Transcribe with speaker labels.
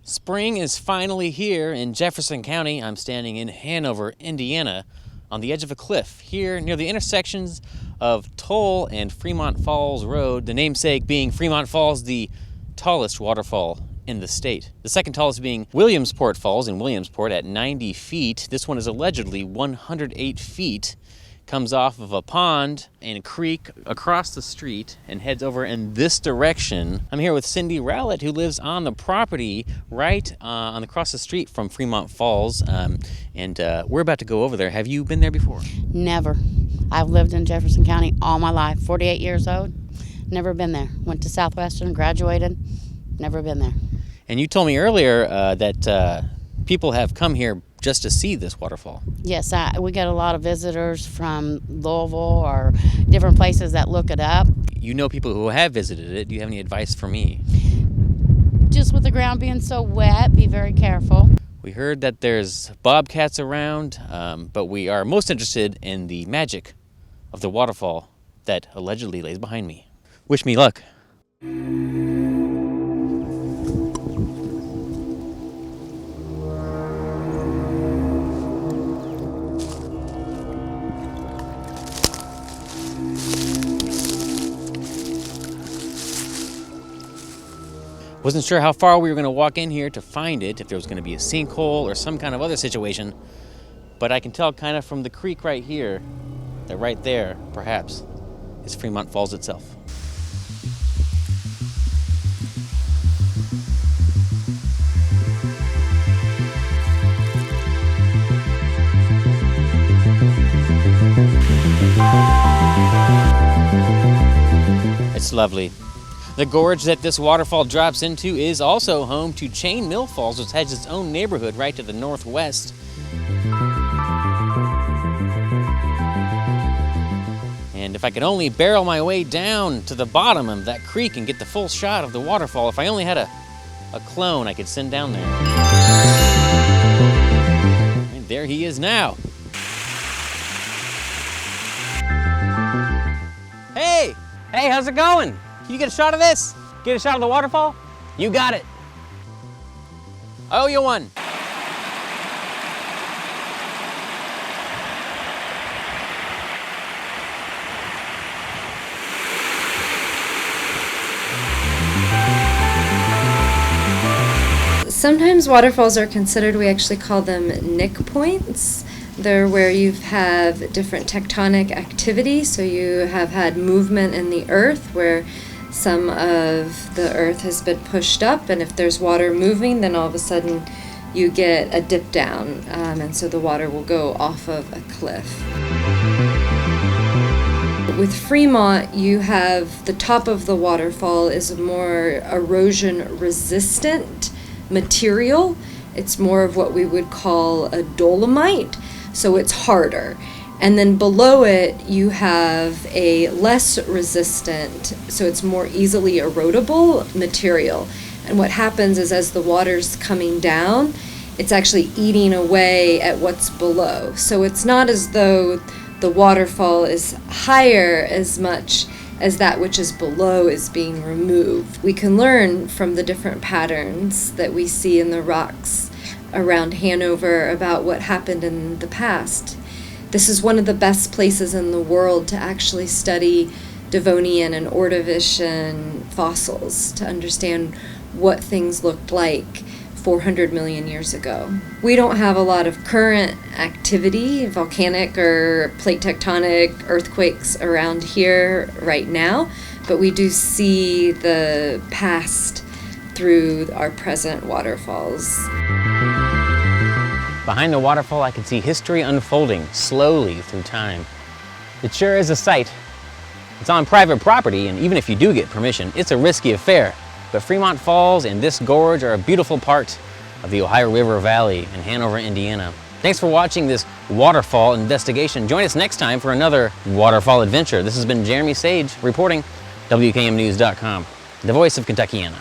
Speaker 1: Spring is finally here in Jefferson County. I'm standing in Hanover, Indiana, on the edge of a cliff here near the intersections of Toll and Fremont Falls Road, the namesake being Fremont Falls, the tallest waterfall in the state. The second tallest being Williamsport Falls in Williamsport at 90 feet. This one is allegedly 108 feet. Comes off of a pond and a creek across the street and heads over in this direction. I'm here with Cindy Rowlett, who lives on the property right across the street from Fremont Falls, and we're about to go over there. Have you been there before?
Speaker 2: Never. I've lived in Jefferson County all my life, 48 years old. Never been there. Went to Southwestern, graduated, never been there. And
Speaker 1: you told me earlier that people have come here just to see this waterfall.
Speaker 2: Yes, we get a lot of visitors from Louisville or different places that look it up.
Speaker 1: You know people who have visited it. Do you have any advice for me?
Speaker 2: Just with the ground being so wet, be very careful.
Speaker 1: We heard that there's bobcats around, but we are most interested in the magic of the waterfall that allegedly lays behind me. Wish me luck. Wasn't sure how far we were going to walk in here to find it, if there was going to be a sinkhole or some kind of other situation, but I can tell kind of from the creek right here that right there, perhaps, is Fremont Falls itself. It's lovely. The gorge that this waterfall drops into is also home to Chain Mill Falls, which has its own neighborhood right to the northwest. And if I could only barrel my way down to the bottom of that creek and get the full shot of the waterfall, if I only had a clone I could send down there. And there he is now. Hey! Hey, how's it going? Can you get a shot of this? Get a shot of the waterfall? You got it. I owe you one.
Speaker 3: Sometimes waterfalls are considered, we actually call them nick points. They're where you have different tectonic activity, so you have had movement in the earth where some of the earth has been pushed up, and if there's water moving, then all of a sudden you get a dip down, and so the water will go off of a cliff. With Fremont, you have the top of the waterfall is a more erosion resistant material. It's more of what we would call a dolomite, so it's harder. And then below it, you have a less resistant, so it's more easily erodible material. And what happens is as the water's coming down, it's actually eating away at what's below. So it's not as though the waterfall is higher as much as that which is below is being removed. We can learn from the different patterns that we see in the rocks around Hanover about what happened in the past. This is one of the best places in the world to actually study Devonian and Ordovician fossils to understand what things looked like 400 million years ago. We don't have a lot of current activity, volcanic or plate tectonic earthquakes around here right now, but we do see the past through our present waterfalls.
Speaker 1: Behind the waterfall, I can see history unfolding slowly through time. It sure is a sight. It's on private property, and even if you do get permission, it's a risky affair. But Fremont Falls and this gorge are a beautiful part of the Ohio River Valley in Hanover, Indiana. Thanks for watching this waterfall investigation. Join us next time for another waterfall adventure. This has been Jeremy Sage reporting, WKMnews.com, the voice of Kentuckiana.